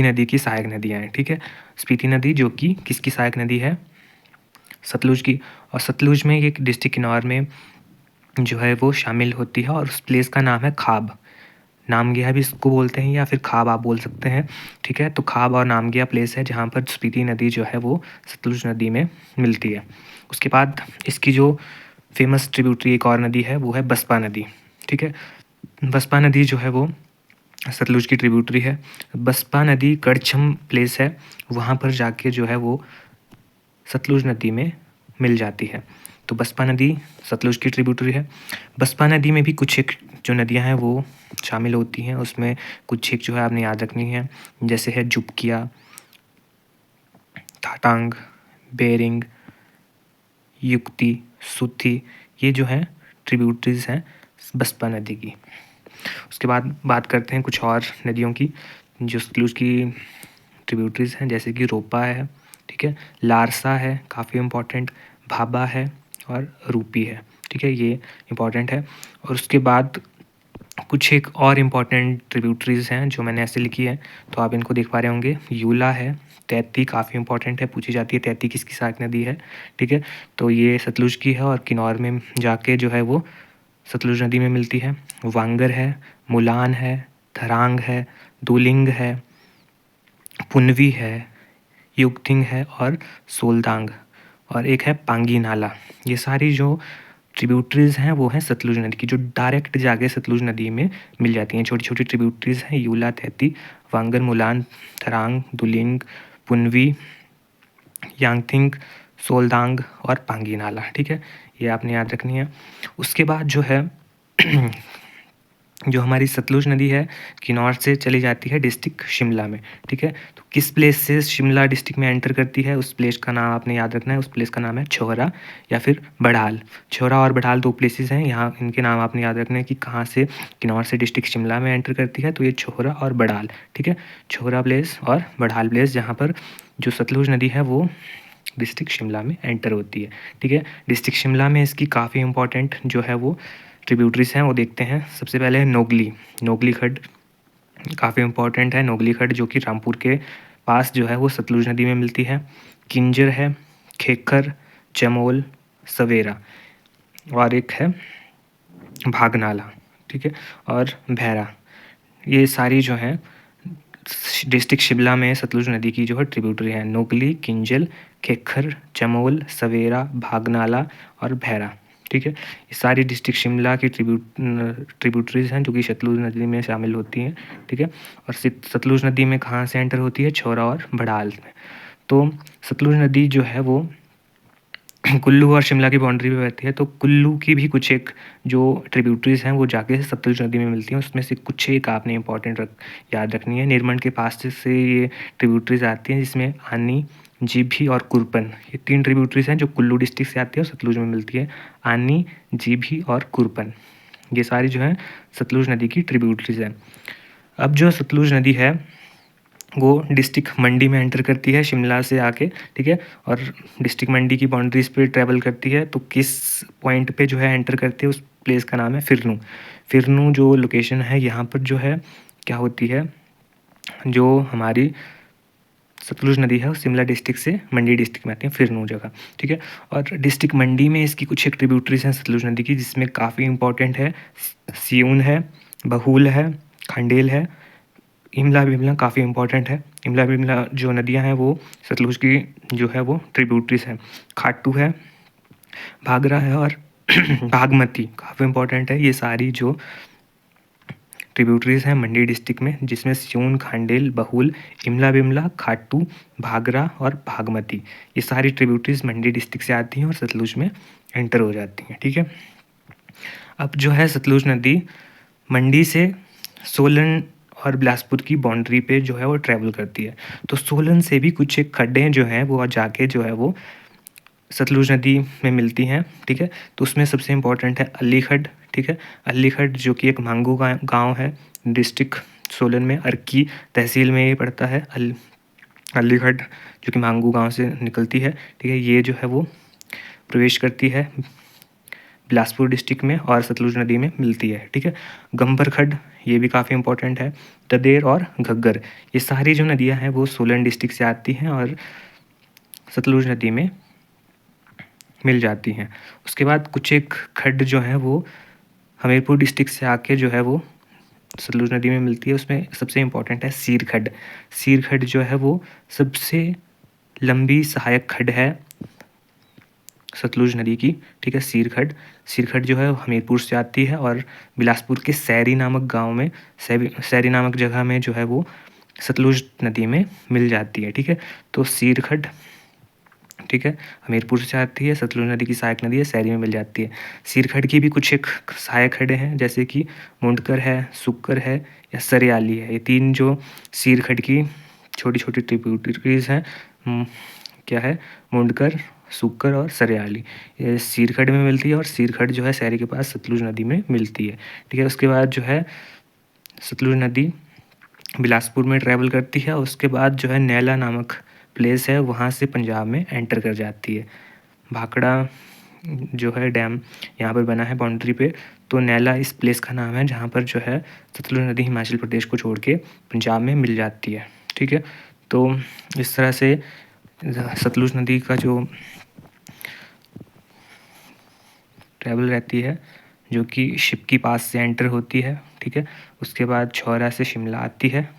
नदी की सहायक नदियाँ हैं। ठीक है, स्पीति नदी जो कि किसकी सहायक नदी है? सतलुज की। और सतलुज में एक डिस्ट्रिक्ट किन्नौर में जो है वो शामिल होती है और उस प्लेस का नाम है खाब। नामगिया भी इसको बोलते हैं या फिर खाब आप बोल सकते हैं। ठीक है, तो खाब और नामगिया प्लेस है जहाँ पर स्पीति नदी जो है वो सतलुज नदी में मिलती है। उसके बाद इसकी जो फेमस ट्रिब्यूटरी एक और नदी है वो है बसपा नदी। ठीक है, बसपा नदी जो है वो सतलुज की ट्रिब्यूटरी है। बसपा नदी कड़छम प्लेस है, वहाँ पर जाके जो है वो सतलुज नदी में मिल जाती है। तो बसपा नदी सतलुज की ट्रिब्यूटरी है। बसपा नदी में भी कुछ एक जो नदियाँ हैं वो शामिल होती हैं, उसमें कुछ एक जो है आपने याद रखनी है, जैसे है जुपकिया, थाटांग, बेरिंग, युक्ति, सुथी, ये जो हैं ट्रिब्यूटरीज हैं बसपा नदी की। उसके बाद बात करते हैं कुछ और नदियों की जो सतलुज की ट्रिब्यूटरीज हैं, जैसे कि रोपा है, ठीक है, लारसा है काफ़ी इम्पॉर्टेंट, भाबा है और रूपी है। ठीक है, ये इम्पॉर्टेंट है। और उसके बाद कुछ एक और इम्पॉर्टेंट ट्रिब्यूटरीज हैं जो मैंने ऐसे लिखी है, तो आप इनको देख पा रहे होंगे। यूला है, तैती काफ़ी इंपॉर्टेंट है, पूछी जाती है तैती किसकी सहायक नदी है। ठीक है, तो ये सतलुज की है और किन्नौर में जाके जो है वो सतलुज नदी में मिलती है। वांगर है, मुलान है, धरांग है, दुलिंग है, पुनवी है, युगथिंग है और सोलदांग, और एक है पांगी नाला। ये सारी जो ट्रिब्यूटरीज हैं वो हैं सतलुज नदी की, जो डायरेक्ट जाके सतलुज नदी में मिल जाती हैं। छोटी छोटी ट्रिब्यूटरीज हैं यूला, तैती, वांगर, मुलान, थरांग, दुलिंग, पुनवी, यांगथिंग, सोलदांग और पांगी नाला। ठीक है, ये आपने याद रखनी है। उसके बाद जो है जो हमारी सतलुज नदी है किन्नौर से चली जाती है डिस्ट्रिक्ट शिमला में। ठीक है, तो किस प्लेस से शिमला डिस्ट्रिक्ट में एंटर करती है, उस प्लेस का नाम आपने याद रखना है। उस प्लेस का नाम है छोहरा या फिर बढ़ाल। छोहरा और बढ़ाल 2 प्लेसेस हैं यहाँ, इनके नाम आपने याद रखना है कि कहाँ से किन्नौर से डिस्ट्रिक्ट शिमला में एंटर करती है। तो ये छोहरा और बढ़ाल। ठीक है, छोहरा प्लेस और बढ़ाल प्लेस जहाँ पर जो सतलुज नदी है वो डिस्ट्रिक्ट शिमला में एंटर होती है। ठीक है, डिस्ट्रिक्ट शिमला में इसकी काफ़ी इंपॉर्टेंट जो है वो ट्रिब्यूटरीज हैं वो देखते हैं। सबसे पहले है नोगली खड्ड, काफ़ी इंपॉर्टेंट है नोगली खड्ड, जो कि रामपुर के पास जो है वो सतलुज नदी में मिलती है। किंजर है, खेखर, चमोल, सवेरा, और एक है भागनाला। ठीक है, और भैरा, ये सारी जो हैं डिस्ट्रिक्ट शिमला में सतलुज नदी की जो है ट्रिब्यूटरी है। नोगली, किंजल, खेखर, चमोल, सवेरा, भागनाला और भैरा। ठीक है, ये सारी डिस्ट्रिक्ट शिमला की ट्रिब्यूटरीज हैं जो कि सतलुज नदी में शामिल होती हैं। ठीक है, और सतलुज नदी में कहाँ से एंटर होती है? छोरा और बढ़ाल में। तो सतलुज नदी जो है वो कुल्लू और शिमला की बाउंड्री पे बहती है, तो कुल्लू की भी कुछ एक जो ट्रिब्यूटरीज हैं वो जाके सतलुज नदी में मिलती हैं। उसमें से कुछ एक आपने इंपॉर्टेंट याद रखनी है। निर्मंड के पास से ये ट्रिब्यूटरीज आती हैं, जिसमें आनी, जीभी और कुरपन, ये 3 ट्रिब्यूटरीज हैं जो कुल्लू डिस्ट्रिक्ट से आती है और सतलुज में मिलती है। आनी, जीभी और कुरपन, ये सारी जो है सतलुज नदी की ट्रिब्यूटरीज हैं। अब जो सतलुज नदी है वो डिस्ट्रिक्ट मंडी में एंटर करती है शिमला से आके। ठीक है, और डिस्ट्रिक्ट मंडी की बाउंड्रीज पे ट्रैवल करती है, तो किस पॉइंट पे जो है एंटर करती है, उस प्लेस का नाम है फिरनू। फिरनू जो लोकेशन है यहाँ पर जो है क्या होती है, जो हमारी सतलुज नदी है वो शिमला डिस्ट्रिक्ट से मंडी डिस्ट्रिक्ट में आती है, फिरनू जगह। ठीक है, और डिस्ट्रिक्ट मंडी में इसकी कुछ एक ट्रिब्यूटरीज हैं सतलुज नदी की, जिसमें काफ़ी इंपॉर्टेंट है सियून है, बहूल है, खंडेल है, इमला बिमला काफ़ी इंपॉर्टेंट है। इमला बिमला जो नदियां हैं वो सतलुज की जो है वो ट्रिब्यूटरीज हैं। खाटू है, भागरा है और बागमती काफ़ी इंपॉर्टेंट है। ये सारी जो ट्रिब्यूटरीज हैं मंडी डिस्ट्रिक्ट में, जिसमें सियून, खांडेल, बहूल, इमला बिमला, खाटू, भागरा और बागमती, ये सारी ट्रिब्यूटरीज मंडी डिस्ट्रिक्ट से आती हैं और सतलुज में एंटर हो जाती हैं। ठीक है, अब जो है सतलुज नदी मंडी से सोलन और बिलासपुर की बाउंड्री पे जो है वो ट्रैवल करती है। तो सोलन से भी कुछ एक खड्डें जो हैं वो जाके जो है वो सतलुज नदी में मिलती हैं, ठीक है। तो उसमें सबसे इम्पोर्टेंट है अली खड्ड, ठीक है। अली खड्ड जो कि एक मांगू गाँव है, डिस्ट्रिक्ट सोलन में, अर्की तहसील में ये पड़ता है। अली खड्ड जो कि मांगू गाँव से निकलती है, ठीक है। ये जो है वो प्रवेश करती है बिलासपुर डिस्ट्रिक्ट में और सतलुज नदी में मिलती है, ठीक है। गंबर खड्ड ये भी काफ़ी इंपॉर्टेंट है। ददेर और घग्गर ये सारी जो नदियां हैं वो सोलन डिस्ट्रिक्ट से आती हैं और सतलुज नदी में मिल जाती हैं। उसके बाद कुछ एक खड्ड जो है वो हमीरपुर डिस्ट्रिक्ट से आके जो है वो सतलुज नदी में मिलती है। उसमें सबसे इम्पोर्टेंट है सीर खड्ड। सीर खड्ड जो है वो सबसे लंबी सहायक खड्ड है सतलुज नदी की, ठीक है। सीर खड्ड जो है हमीरपुर से आती है और बिलासपुर के सैरी नामक गांव में, सैरी नामक जगह में जो है वो सतलुज नदी में मिल जाती है, ठीक है। तो सीर खड्ड, ठीक है, हमीरपुर से आती है, सतलुज नदी की सहायक नदी है, सैरी में मिल जाती है। सीर खड्ड की भी कुछ एक सहायक खड्डें हैं जैसे कि मुंडकर है, सुक्कर है या सरियाली है। ये तीन जो सीर खड्ड की छोटी छोटी ट्रिब्यूटरीज हैं, क्या है, मुंडकर, सुक्कर और सरियाली, ये सीर खड्ड में मिलती है और सीर खड्ड जो है सैरी के पास सतलुज नदी में मिलती है, ठीक है। उसके बाद जो है सतलुज नदी बिलासपुर में ट्रैवल करती है। उसके बाद जो है नैला नामक प्लेस है, वहाँ से पंजाब में एंटर कर जाती है। भाखड़ा जो है डैम यहाँ पर बना है बाउंड्री पे, तो नैला इस प्लेस का नाम है जहाँ पर जो है सतलुज नदी हिमाचल प्रदेश को छोड़ के पंजाब में मिल जाती है, ठीक है। तो इस तरह से सतलुज नदी का जो ट्रैवल रहती है जो कि शिप की पास से एंटर होती है, ठीक है। उसके बाद छौरा से शिमला आती है,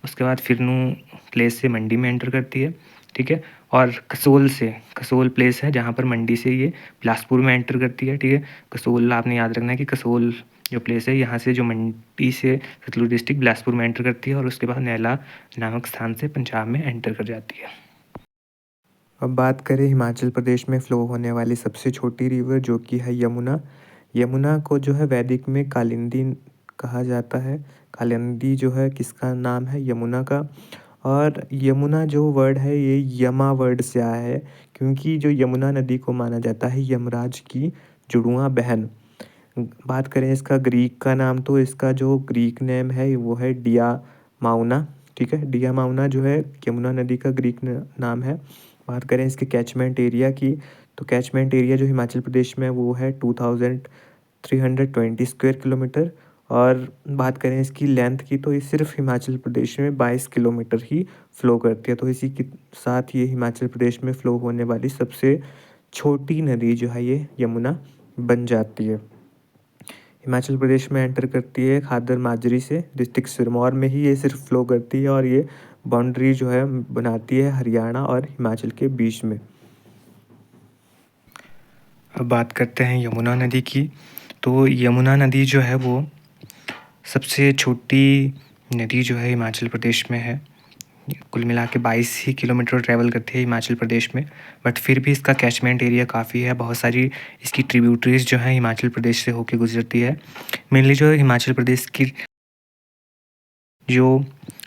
उसके बाद फिरनू प्लेस से मंडी में एंटर करती है, ठीक है। और कसोल प्लेस है जहाँ पर मंडी से ये बिलासपुर में एंटर करती है, ठीक है। कसोल आपने याद रखना है कि कसोल जो प्लेस है यहाँ से जो मंडी से सतलुज डिस्ट्रिक्ट बिलासपुर में एंटर करती है और उसके बाद नैला नामक स्थान से पंजाब में एंटर कर जाती है। अब बात करें हिमाचल प्रदेश में फ़्लो होने वाली सबसे छोटी रिवर जो कि है यमुना। यमुना को जो है वैदिक में कालिंदी कहा जाता है। कालिंदी जो है किसका नाम है, यमुना का। और यमुना जो वर्ड है ये यमा वर्ड से आया है क्योंकि जो यमुना नदी को माना जाता है यमराज की जुड़वा बहन। बात करें इसका ग्रीक का नाम, तो इसका जो ग्रीक नेम है वो है डिया माउना, ठीक है। डिया माउना जो है यमुना नदी का ग्रीक नाम है। बात करें इसके कैचमेंट एरिया की, तो कैचमेंट एरिया जो हिमाचल प्रदेश में वो है 2320 स्क्वायर किलोमीटर। और बात करें इसकी लेंथ की, तो ये सिर्फ हिमाचल प्रदेश में 22 किलोमीटर ही फ़्लो करती है। तो इसी के साथ ये हिमाचल प्रदेश में फ़्लो होने वाली सबसे छोटी नदी जो है ये यमुना बन जाती है। हिमाचल प्रदेश में एंटर करती है खादर माजरी से, डिस्ट्रिक्ट सिरमौर में ही ये सिर्फ फ़्लो करती है और ये बाउंड्री जो है बनाती है हरियाणा और हिमाचल के बीच में। अब बात करते हैं यमुना नदी की। तो यमुना नदी जो है वो सबसे छोटी नदी जो है हिमाचल प्रदेश में है। कुल मिला के 22 ही किलोमीटर ट्रैवल करती है हिमाचल प्रदेश में, बट फिर भी इसका कैचमेंट एरिया काफ़ी है। बहुत सारी इसकी ट्रिब्यूटरीज जो हैं हिमाचल प्रदेश से होकर गुजरती है। मेनली जो हिमाचल प्रदेश की जो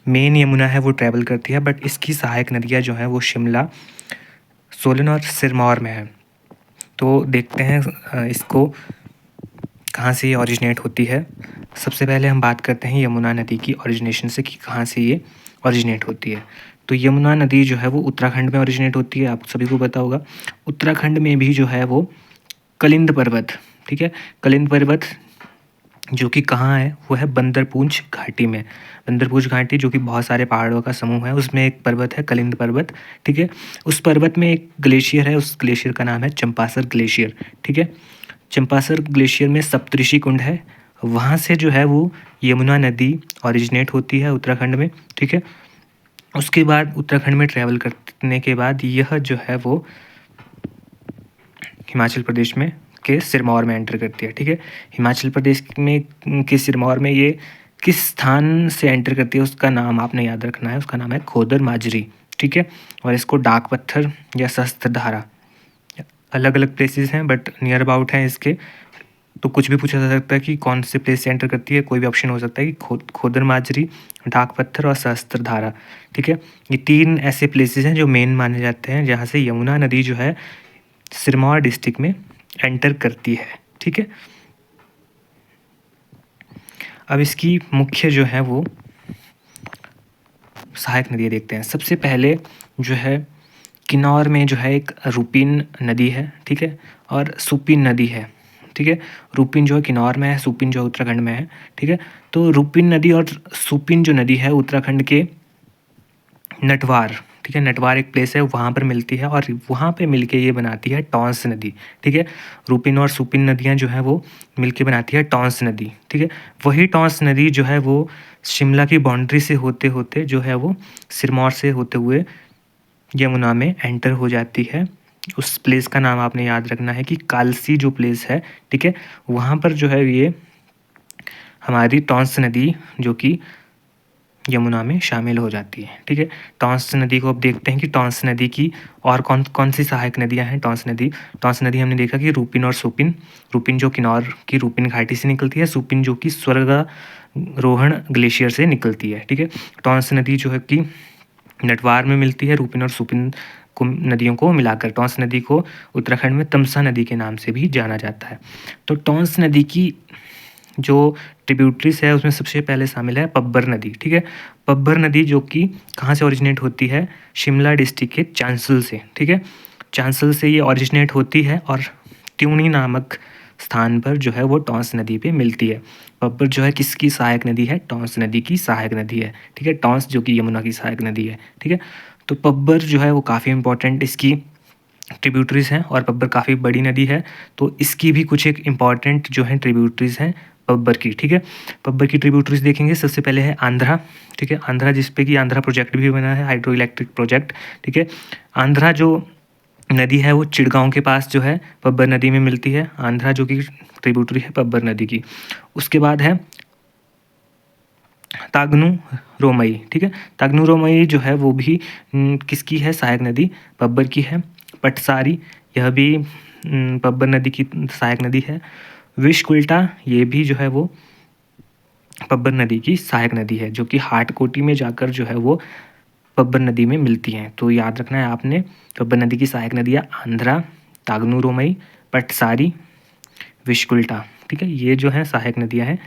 मेन यमुना है वो ट्रैवल करती है, बट इसकी सहायक नदियाँ जो हैं वो शिमला, सोलन और सिरमौर में है। तो देखते हैं इसको कहाँ से ये ओरिजिनेट होती है। सबसे पहले हम बात करते हैं यमुना नदी की ओरिजिनेशन से कि कहाँ से ये ओरिजिनेट होती है। तो यमुना नदी जो है वो उत्तराखंड में ओरिजिनेट होती है, आप सभी को पता होगा। उत्तराखंड में भी जो है वो कलिंद पर्वत, ठीक है, कलिंद पर्वत जो कि कहाँ है वो है बंदरपूंछ घाटी में। बंदरपूंछ घाटी जो कि बहुत सारे पहाड़ों का समूह है, उसमें एक पर्वत है कलिंद पर्वत, ठीक है। उस पर्वत में एक ग्लेशियर है, उस ग्लेशियर का नाम है चंपासर ग्लेशियर, ठीक है। चंपासर ग्लेशियर में सप्तऋषि कुंड है, वहाँ से जो है वो यमुना नदी ओरिजिनेट होती है उत्तराखंड में, ठीक है। उसके बाद उत्तराखंड में ट्रैवल करने के बाद यह जो है वो हिमाचल प्रदेश में के सिरमौर में एंटर करती है, ठीक है। हिमाचल प्रदेश में के सिरमौर में ये किस स्थान से एंटर करती है उसका नाम आपने याद रखना है, उसका नाम है खोदर माजरी, ठीक है। और इसको डाक पत्थर या शस्त्रधारा, अलग अलग प्लेसेस हैं बट नियर अबाउट हैं इसके। तो कुछ भी पूछा जा सकता है कि कौन से प्लेस से एंटर करती है, कोई भी ऑप्शन हो सकता है कि खोदर माजरी, डाक पत्थर और सहस्त्रधारा। ठीक है, ये 3 ऐसे प्लेसेस हैं जो मेन माने जाते हैं जहाँ से यमुना नदी जो है सिरमौर डिस्ट्रिक्ट में एंटर करती है। ठीक है, अब इसकी मुख्य जो है वो सहायक नदियाँ देखते हैं। सबसे पहले जो है किन्नौर में जो है एक रूपिन नदी है। ठीक है, और सुपिन नदी है। ठीक है, रूपिन जो है किन्नौर में है, सुपिन जो है उत्तराखंड में है। ठीक है, तो रूपिन नदी और सुपिन जो नदी है उत्तराखंड के नटवार, ठीक है, नटवार एक प्लेस है वहाँ पर मिलती है और वहाँ पे मिलके ये बनाती है टॉन्स नदी। ठीक है, रूपिन और सुपिन नदियाँ जो है वो मिलके बनाती है टॉन्स नदी। ठीक है, वही टॉन्स नदी जो है वो शिमला की बाउंड्री से होते होते जो है वो सिरमौर से होते हुए यमुना में एंटर हो जाती है। उस प्लेस का नाम आपने याद रखना है कि कालसी जो प्लेस है, ठीक है, वहाँ पर जो है ये हमारी टॉन्स नदी जो कि यमुना में शामिल हो जाती है। ठीक है, टॉन्स नदी को अब देखते हैं कि टॉन्स नदी की और कौन कौन सी सहायक नदियाँ हैं। टॉन्स नदी हमने देखा कि रूपिन और सुपिन, रूपिन जो किन्नौर की रूपिन घाटी से निकलती है, सुपिन जो कि स्वर्गारोहण ग्लेशियर से निकलती है। ठीक है, टॉन्स नदी जो है कि नटवार में मिलती है, रूपिन और सुपिन को नदियों को मिलाकर टॉन्स नदी को उत्तराखंड में तमसा नदी के नाम से भी जाना जाता है। तो टॉन्स नदी की जो ट्रिब्यूटरीज है उसमें सबसे पहले शामिल है पब्बर नदी। ठीक है, पब्बर नदी जो कि कहाँ से ओरिजिनेट होती है, शिमला डिस्ट्रिक्ट के चांसल से। ठीक है, चांसल से ये ओरिजिनेट होती है और त्यूनी नामक स्थान पर जो है वो टॉन्स नदी पे मिलती है। पब्बर जो है किसकी सहायक नदी है, टॉन्स नदी की सहायक नदी है। ठीक है, टॉन्स जो कि यमुना की सहायक नदी है। ठीक है, तो पब्बर जो है वो काफ़ी इंपॉर्टेंट इसकी ट्रिब्यूटरीज हैं और पब्बर काफ़ी बड़ी नदी है, तो इसकी भी कुछ एक इम्पॉर्टेंट जो है ट्रिब्यूटरीज हैं पब्बर की। ठीक है, पब्बर की ट्रिब्यूटरीज देखेंगे, सबसे पहले है आंध्रा। ठीक है, आंध्रा जिस पे कि आंध्रा प्रोजेक्ट भी बना है, हाइड्रो इलेक्ट्रिक प्रोजेक्ट। ठीक है, आंध्रा जो नदी है वो चिड़गांव के पास जो है पब्बर नदी में मिलती है, आंध्रा जो कि ट्रिब्यूटरी है पब्बर नदी की। उसके बाद है तागनू रोमई। ठीक है, तागनू रोमई जो है वो भी किसकी है, सहायक नदी पब्बर की है। पटसारी यह भी पब्बर नदी की सहायक नदी है। विशकुल्टा ये भी जो है वो पब्बर नदी की सहायक नदी है, जो कि हाटकोटी में जाकर जो है वो पब्बर नदी में मिलती हैं। तो याद रखना है आपने, पब्बर नदी की सहायक नदियाँ आंध्रा, तागनू रोमई, पटसारी, विशकुल्टा। ठीक है, ये जो है सहायक नदियाँ हैं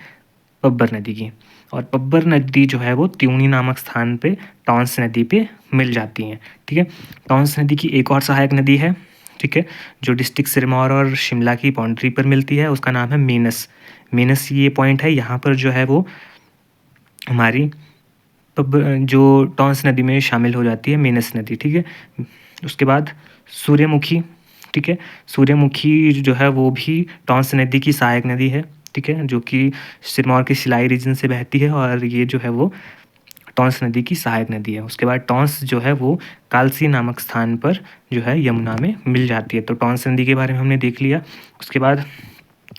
पब्बर नदी की। और पब्बर नदी जो है वो त्यूनी नामक स्थान पे टॉन्स नदी पे मिल जाती हैं। ठीक है, टॉन्स नदी की एक और सहायक नदी है, ठीक है, जो डिस्ट्रिक्ट सिरमौर और शिमला की बाउंड्री पर मिलती है, उसका नाम है मेनस। मेनस ये पॉइंट है, यहाँ पर जो है वो हमारी जो टॉन्स नदी में शामिल हो जाती है मेनस नदी। ठीक है, उसके बाद सूर्यमुखी। ठीक है, सूर्यमुखी जो है वो भी टॉन्स नदी की सहायक नदी है। ठीक है, जो कि सिरमौर के सिलाई रीजन से बहती है और ये जो है वो टॉन्स नदी की सहायक नदी है। उसके बाद टॉन्स जो है वो कालसी नामक स्थान पर जो है यमुना में मिल जाती है। तो टॉन्स नदी के बारे में हमने देख लिया। उसके बाद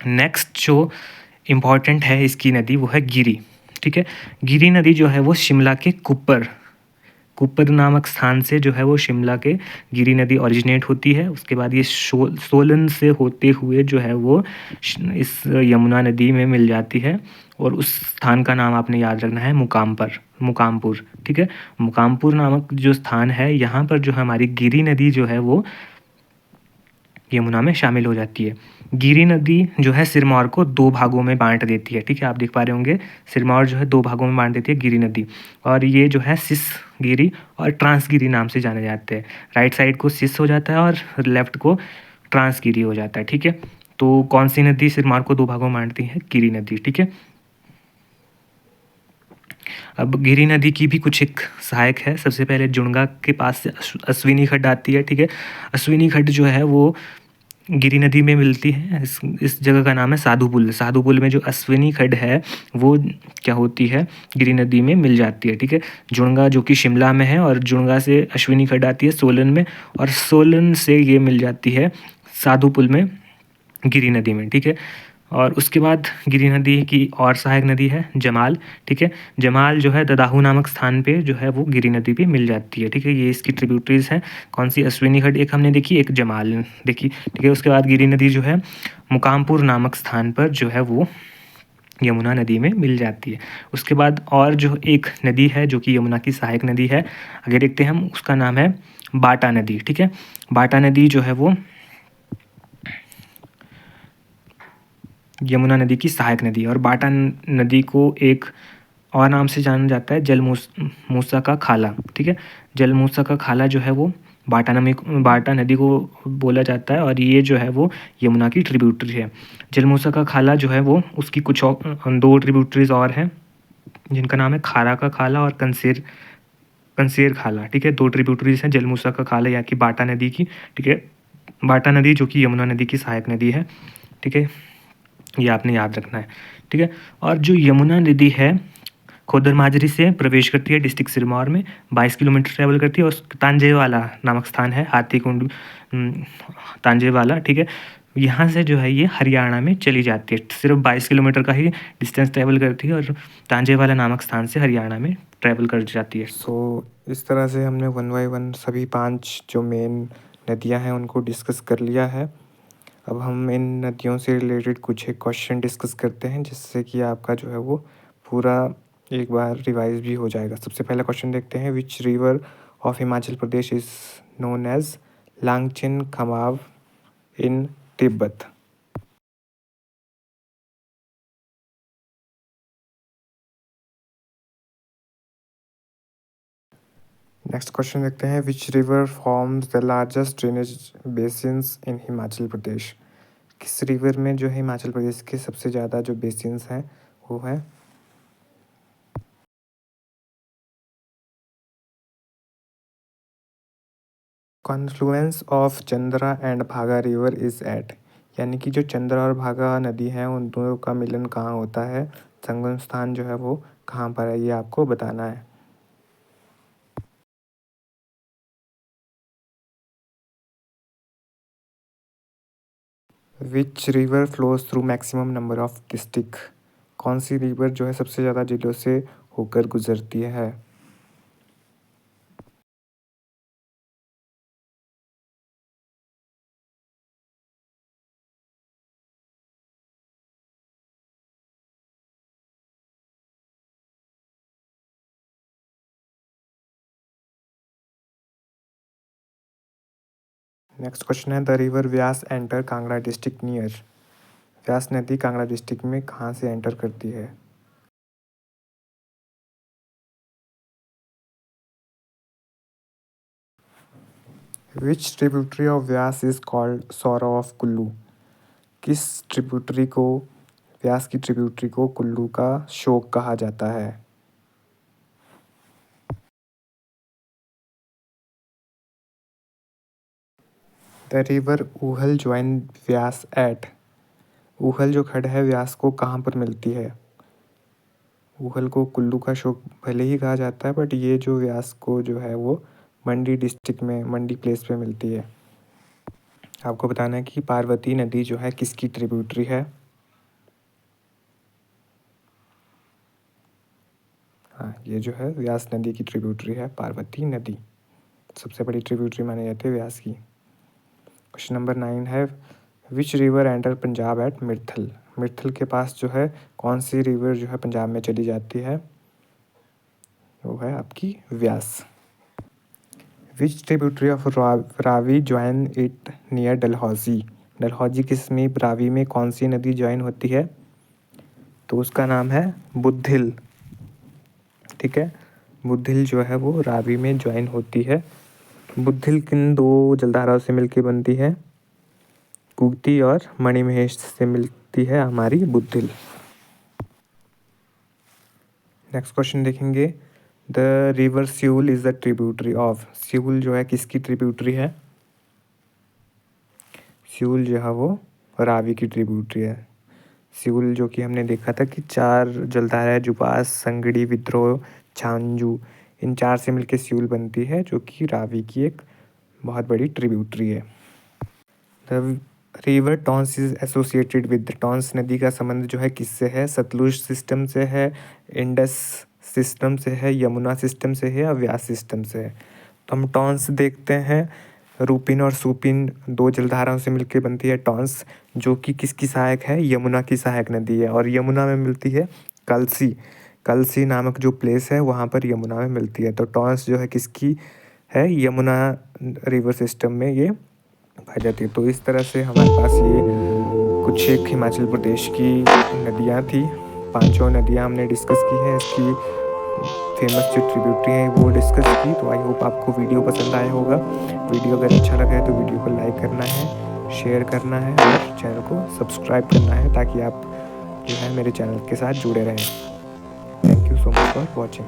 नेक्स्ट जो इम्पॉर्टेंट है इसकी नदी वो है गिरी। ठीक है, गिरी नदी जो है वो शिमला के कुप्पर नामक स्थान से जो है वो शिमला के गिरी नदी ओरिजिनेट होती है। उसके बाद ये सोलन से होते हुए जो है वो इस यमुना नदी में मिल जाती है और उस स्थान का नाम आपने याद रखना है मुकामपुर। ठीक है, मुकामपुर नामक जो स्थान है, यहाँ पर जो हमारी गिरी नदी जो है वो यमुना में शामिल हो जाती है। गिरी नदी जो है सिरमौर को 2 भागों में बांट देती है। ठीक है, आप देख पा रहे होंगे सिरमौर जो है 2 भागों में बांट देती है गिरी नदी, और ये जो है सिस गिरी और ट्रांसगिरी नाम से जाने जाते हैं। राइट साइड को सिस हो जाता है और लेफ्ट को ट्रांसगिरी हो जाता है। ठीक है, तो कौन सी नदी सिरमौर को 2 भागों में बांटती है, गिरी नदी। ठीक है, अब गिरी नदी की भी कुछ एक सहायक है। सबसे पहले जुड़गा के पास से अश्विनी खड्ड आती है। ठीक है, अश्विनी खड्ड जो है वो गिरी नदी में मिलती है। इस जगह का नाम है साधुपुल। साधुपुल में जो अश्विनी खड्ड है वो क्या होती है, गिरी नदी में मिल जाती है। ठीक है, जुड़गा जो कि शिमला में है और जुड़गा से अश्विनी खड्ड आती है सोलन में, और सोलन से ये मिल जाती है साधुपुल में गिरी नदी में। ठीक है, और उसके बाद गिरी नदी की और सहायक नदी है जमाल। ठीक है, जमाल जो है ददाहू नामक स्थान पे जो है वो गिरी नदी पे मिल जाती है। ठीक है, ये इसकी ट्रिब्यूटरीज हैं। कौन सी, अश्विनी खड्ड एक हमने देखी, एक जमाल देखी। ठीक है, उसके बाद गिरी नदी जो है मुकामपुर नामक स्थान पर जो है वो यमुना नदी में मिल जाती है। उसके बाद और जो एक नदी है जो कि यमुना की सहायक नदी है, आगे देखते हैं हम, उसका नाम है बाटा नदी। ठीक है, बाटा नदी जो है वो यमुना नदी की सहायक नदी है। और बाटा नदी को एक और नाम से जाना जाता है, मूसा का खाला। ठीक है, मूसा का खाला जो है वो बाटा नदी को बोला जाता है, और ये जो है वो यमुना की ट्रिब्यूटरी है। मूसा का खाला जो है वो, उसकी कुछ दो ट्रिब्यूटरीज और हैं जिनका नाम है खारा का खाला और कंसेर खाला। ठीक है, दो ट्रिब्यूटरीज हैं मूसा का खाला या कि बाटा नदी की। ठीक है, बाटा नदी जो कि यमुना नदी की सहायक नदी है। ठीक है, ये आपने याद रखना है। ठीक है, और जो यमुना नदी है खोदर माजरी से प्रवेश करती है डिस्ट्रिक्ट सिरमौर में, 22 किलोमीटर ट्रैवल करती है, और तांजेवाला नामक स्थान है, हाथीकुंड तांजेवाला। ठीक है, यहाँ से जो है ये हरियाणा में चली जाती है, सिर्फ 22 किलोमीटर का ही डिस्टेंस ट्रैवल करती है और तांजेवाला नामक स्थान से हरियाणा में ट्रैवल कर जाती है। इस तरह से हमने 1 बाय 1 सभी 5 जो मेन नदियाँ हैं उनको डिस्कस कर लिया है। अब हम इन नदियों से रिलेटेड कुछ एक क्वेश्चन डिस्कस करते हैं, जिससे कि आपका जो है वो पूरा एक बार रिवाइज भी हो जाएगा। सबसे पहला क्वेश्चन देखते हैं, which river of Himachal Pradesh is known as लांगचिन खमाव इन तिब्बत। नेक्स्ट क्वेश्चन देखते हैं, which river forms the largest drainage basins in Himachal Pradesh. किस रिवर में जो है हिमाचल प्रदेश के सबसे ज़्यादा जो बेसिन्स हैं वो है कॉन्फ्लुएंस ऑफ चंद्रा एंड भागा रिवर इज़ एट। यानी कि जो चंद्रा और भागा नदी है उन दोनों का मिलन कहाँ होता है, संगम स्थान जो है वो कहाँ पर है, ये आपको बताना है। Which river flows through maximum number of district. कौन सी रिवर जो है सबसे ज़्यादा जिलों से होकर गुजरती है। नेक्स्ट क्वेश्चन है, the river Beas enter Kangra district near. Beas नदी कांगड़ा डिस्ट्रिक्ट में कहाँ से एंटर करती है। Which tributary of Beas is called सौरव ऑफ कुल्लू। किस ट्रिब्यूटरी को, व्यास की ट्रिब्यूटरी को कुल्लू का शोक कहा जाता है। The river Uhl join Beas at. Uhl जो खड़ है व्यास को कहाँ पर मिलती है। ऊहल को कुल्लू का शोक भले ही कहा जाता है, बट ये जो व्यास को जो है वो मंडी डिस्ट्रिक्ट में मंडी प्लेस पे मिलती है। आपको बताना है कि पार्वती नदी जो है किसकी ट्रिब्यूटरी है। हाँ, ये जो है व्यास नदी की ट्रिब्यूटरी है पार्वती नदी, सबसे बड़ी ट्रिब्यूटरी मानी जाती है व्यास की। क्वेश्चन नंबर 9 है, which river enter Punjab at Mirthal. Mirthal के पास जो है कौन सी रिवर जो है पंजाब में चली जाती है, वो है आपकी Beas. Which tributary of Ravi join it near Dalhousie. Dalhousie के समीप रावी में कौन सी नदी ज्वाइन होती है, तो उसका नाम है बुद्धिल। ठीक है, बुद्धिल जो है वो रावी में ज्वाइन होती है। बुद्धिल किन दो जलधाराओं से मिलकर बनती है, कुगती और मणिमहेश से मिलती है हमारी बुद्धिल। नेक्स्ट क्वेश्चन देखेंगे, the river Siul is the tributary of. Siul जो है किसकी ट्रिब्यूटरी है, स्यूल जो है वो रावी की ट्रिब्यूटरी है। स्यूल जो कि हमने देखा था कि 4 जलधाराएं, जुबास, संगड़ी, विद्रोह, झांझू, इन 4 से मिलकर स्यूल बनती है, जो कि रावी की एक बहुत बड़ी ट्रिब्यूटरी है। The river Tons is associated with. Tons नदी का संबंध जो है किससे है, सतलुज सिस्टम से है, इंडस सिस्टम से है, यमुना सिस्टम से है या व्यास सिस्टम से है। तो हम टॉन्स देखते हैं, रूपिन और सुपिन 2 जलधाराओं से मिलके बनती है टॉन्स, जो कि किसकी सहायक है? यमुना की सहायक नदी है। और यमुना में मिलती है कलसी। कलसी नामक जो प्लेस है वहाँ पर यमुना में मिलती है। तो टॉन्स जो है किसकी है? यमुना रिवर सिस्टम में ये पाई जाती है। तो इस तरह से हमारे पास ये कुछ एक हिमाचल प्रदेश की नदियाँ थी। 5 नदियाँ हमने डिस्कस की हैं, इसकी फेमस जो ट्रिब्यूटरी हैं वो डिस्कस की। तो आई होप आपको वीडियो पसंद आया होगा। वीडियो अगर अच्छा लगा है तो वीडियो को लाइक करना है, शेयर करना है और चैनल को सब्सक्राइब करना है, ताकि आप जो है मेरे चैनल के साथ जुड़े रहें। Thank you so much for watching.